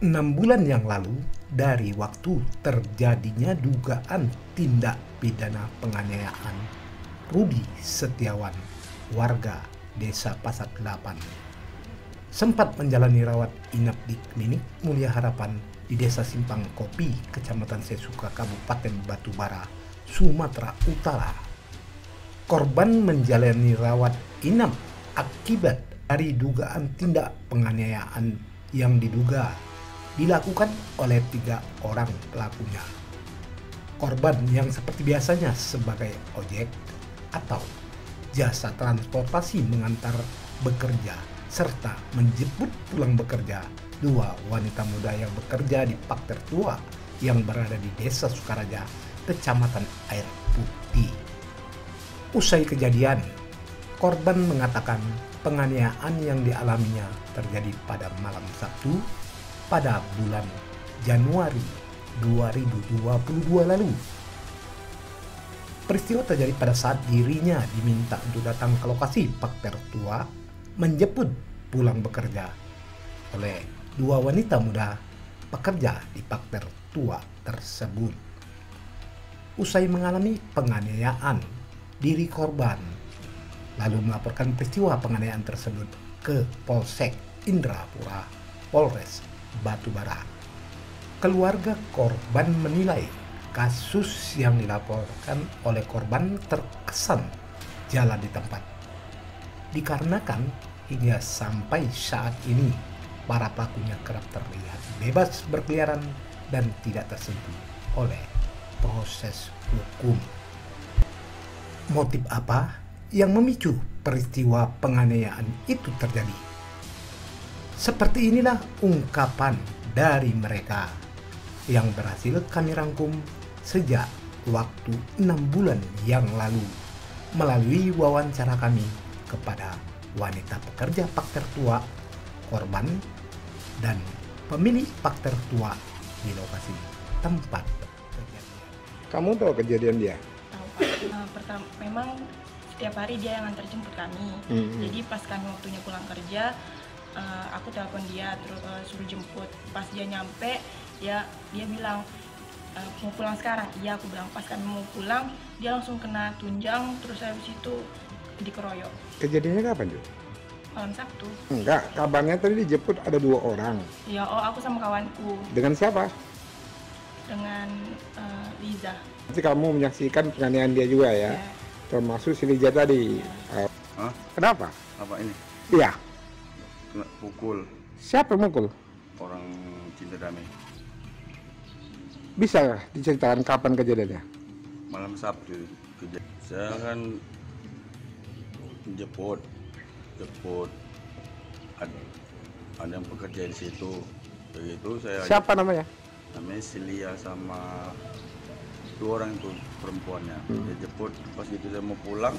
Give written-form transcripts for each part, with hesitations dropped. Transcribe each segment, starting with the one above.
6 bulan yang lalu, dari waktu terjadinya dugaan tindak pidana penganiayaan Rudi Setiawan, warga Desa Pasar 8, sempat menjalani rawat inap di klinik Mulia Harapan di Desa Simpang Kopi, Kecamatan Sesuka, Kabupaten Batubara, Sumatera Utara. Korban menjalani rawat inap akibat dari dugaan tindak penganiayaan yang diduga dilakukan oleh 3 orang pelakunya. Korban yang seperti biasanya sebagai ojek atau jasa transportasi mengantar bekerja serta menjemput pulang bekerja 2 wanita muda yang bekerja di Pak Tertua yang berada di Desa Sukaraja, Kecamatan Air Putih. Usai kejadian, korban mengatakan penganiayaan yang dialaminya terjadi pada malam Sabtu pada bulan Januari 2022 lalu. Peristiwa terjadi pada saat dirinya diminta untuk datang ke lokasi Pak Tertua menjemput pulang bekerja oleh 2 wanita muda pekerja di Pak Tertua tersebut. Usai mengalami penganiayaan, diri korban lalu melaporkan peristiwa penganiayaan tersebut ke Polsek Indrapura, Polres Batubara. Keluarga korban menilai kasus yang dilaporkan oleh korban terkesan jalan di tempat, dikarenakan hingga sampai saat ini para pelakunya kerap terlihat bebas berkeliaran dan tidak tersentuh oleh proses hukum. Motif apa yang memicu peristiwa penganiayaan itu terjadi? Seperti inilah ungkapan dari mereka yang berhasil kami rangkum sejak waktu 6 bulan yang lalu melalui wawancara kami kepada wanita pekerja Pak Tertua, korban, dan pemilik Pak Tertua di lokasi tempat kejadian. Kamu tahu kejadian dia? Tahu Pak. Pertama, memang setiap hari dia yang antar jemput kami. Jadi pas kami waktunya pulang kerja, aku telepon dia terus suruh jemput. Pas dia nyampe, dia bilang mau pulang sekarang. Iya, aku bilang. Pas kami mau pulang, dia langsung kena tunjang, terus habis itu dikeroyok. Kejadiannya kapan, Jo? Malam Sabtu. Enggak, kabarnya tadi dijemput ada 2 orang. Ya, aku sama kawanku. Dengan siapa? Dengan Liza. Nanti kamu menyaksikan penganiayaan dia juga ya? Ya. Termasuk si Liza tadi. Ya. Kenapa? Apa ini? Iya. Kena pukul Siapa yang mukul? orang cinta damai. Bisa diceritakan kapan kejadiannya? Malam Sabtu. Saya kan jemput ada yang bekerja di situ. Begitu saya Siapa namanya? namanya Silia sama 2 orang itu perempuannya. Dia jemput, pas gitu saya mau pulang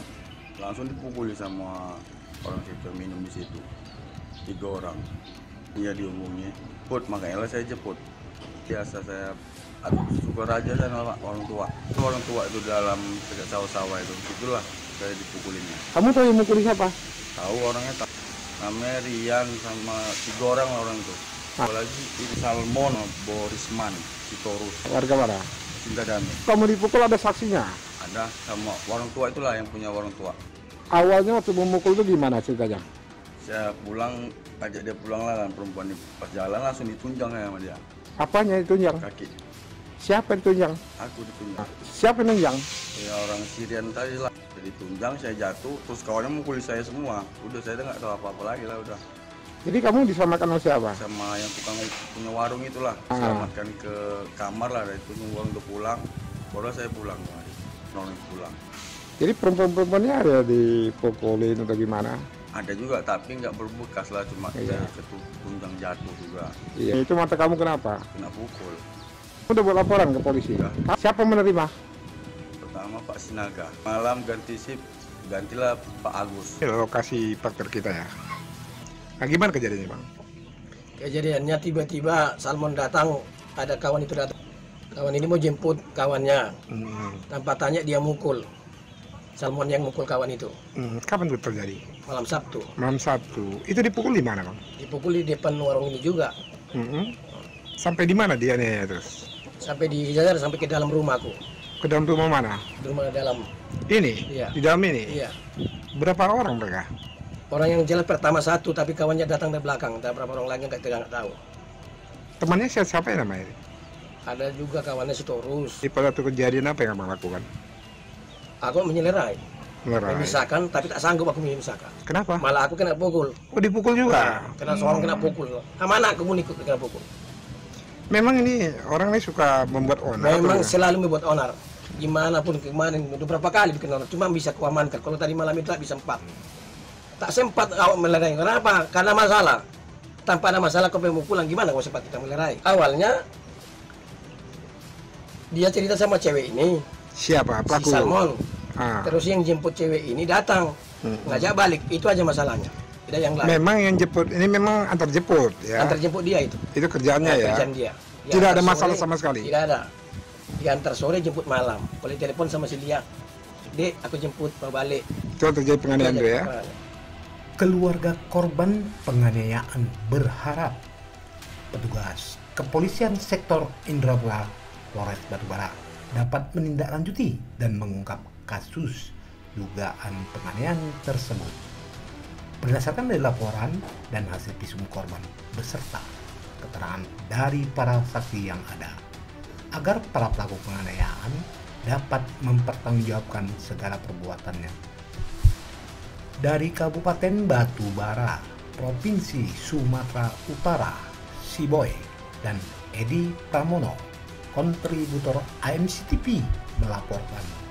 langsung dipukuli sama orang situ minum di situ. 3 orang. Dia dihubungi, "Put, makanya lah saya jemput." Biasa saya syukur aja sama orang tua. Orang tua itu dalam dekat sawah-sawah itu, itulah saya dipukulinya. Kamu tahu yang mukuli siapa? Tahu orangnya, tahu. Namanya Rian sama 3 orang lah orang itu. Apalagi ini Salmon, Borisman, Sitorus, Warga mana? Cinta Damai. Kamu dipukul ada saksinya? Ada sama orang tua itulah yang punya orang tua. Awalnya waktu memukul itu gimana ceritanya? Saya pulang, ajak dia pulang lah kan, perempuan ini pas jalan langsung ditunjang ya sama dia. Apanya ditunjang? Kaki. Siapa yang ditunjang? Aku ditunjang. Siapa yang nunjang? Ya orang Syrian tadi lah. Jadi tunjang, saya jatuh, terus kawannya mukuli saya semua. Udah saya nggak tahu apa-apa lagi lah udah. Jadi kamu diselamatkan oleh siapa? Sama yang tukang punya warung itulah. Selamatkan ke kamar lah, dari itu nunggu untuk pulang. Baru saya pulang, nolong pulang. Jadi perempuan-perempuannya ada dipukulin atau gimana? Ada juga tapi nggak berbekas lah, cuma Iya. saya tunjang jatuh juga. Iya. Itu mata kamu kenapa? Kena pukul. Kamu udah buat laporan ke polisi? Udah. Siapa menerima? Pertama Pak Sinaga. Malam ganti sip, gantilah Pak Agus. Ini lokasi partner kita ya. Nah, gimana kejadiannya, Bang? Kejadiannya tiba-tiba Salmon datang, ada kawan itu datang. Kawan ini mau jemput kawannya. Tanpa tanya dia mukul. Salmon yang mukul kawan itu. Kapan itu terjadi? Malam Sabtu. Malam Sabtu. Itu dipukul di mana, Bang? Dipukul di depan warung ini juga. Sampai di mana dia nih terus? Sampai dijajar sampai ke dalam rumahku. Ke dalam rumah mana? Di rumah dalam. Ini? Iya. Di dalam ini? Iya. Berapa orang mereka? Orang yang jelas pertama satu, tapi kawannya datang dari belakang. Dan berapa orang lagi nggak tahu. Temannya siapa yang namanya? Ada juga kawannya si Torus. Di pada waktu kejadian apa yang abang lakukan? Aku menyelerai. Melerai. Memisahkan, tapi tak sanggup aku memisahkan. Kenapa? Malah aku kena pukul. Oh, dipukul juga? Kena seorang kena pukul. Mana aku pun ikut kena pukul. Memang ini orang ini suka membuat onar. Memang atau selalu membuat onar. Gimana pun kemarin beberapa kali bikin onar. Cuma bisa kuamankan. Kalau tadi malam itu tak bisa 4. Tak sempat awak melerai. Kenapa? Karena masalah. Tanpa ada masalah kau mau pulang gimana kau sempat kita melerai? Awalnya dia cerita sama cewek ini. siapa? Pelaku? Si Salmon. Ah. Terus yang jemput cewek ini datang. Ngajak balik. Itu aja masalahnya. Tidak yang lain. Memang yang jemput ini memang antar jemput ya. Antar jemput dia itu. Itu kerjaannya ya. Kerjaan dia. Tidak ada antar masalah sore, sama sekali. Tidak ada. Diantar sore jemput malam. Boleh telepon sama si Lia. Dek, aku jemput mau balik. Itu terjadi penganiayaan itu ya. Keluarga korban penganiayaan berharap petugas kepolisian sektor Indrapura Polres Batubara dapat menindaklanjuti dan mengungkap kasus dugaan penganiayaan tersebut. Berdasarkan dari laporan dan hasil visum korban beserta keterangan dari para saksi yang ada, agar para pelaku penganiayaan dapat mempertanggungjawabkan segala perbuatannya. Dari Kabupaten Batubara, Provinsi Sumatera Utara, Siboy dan Edi Pramono, kontributor AMC TV melaporkan.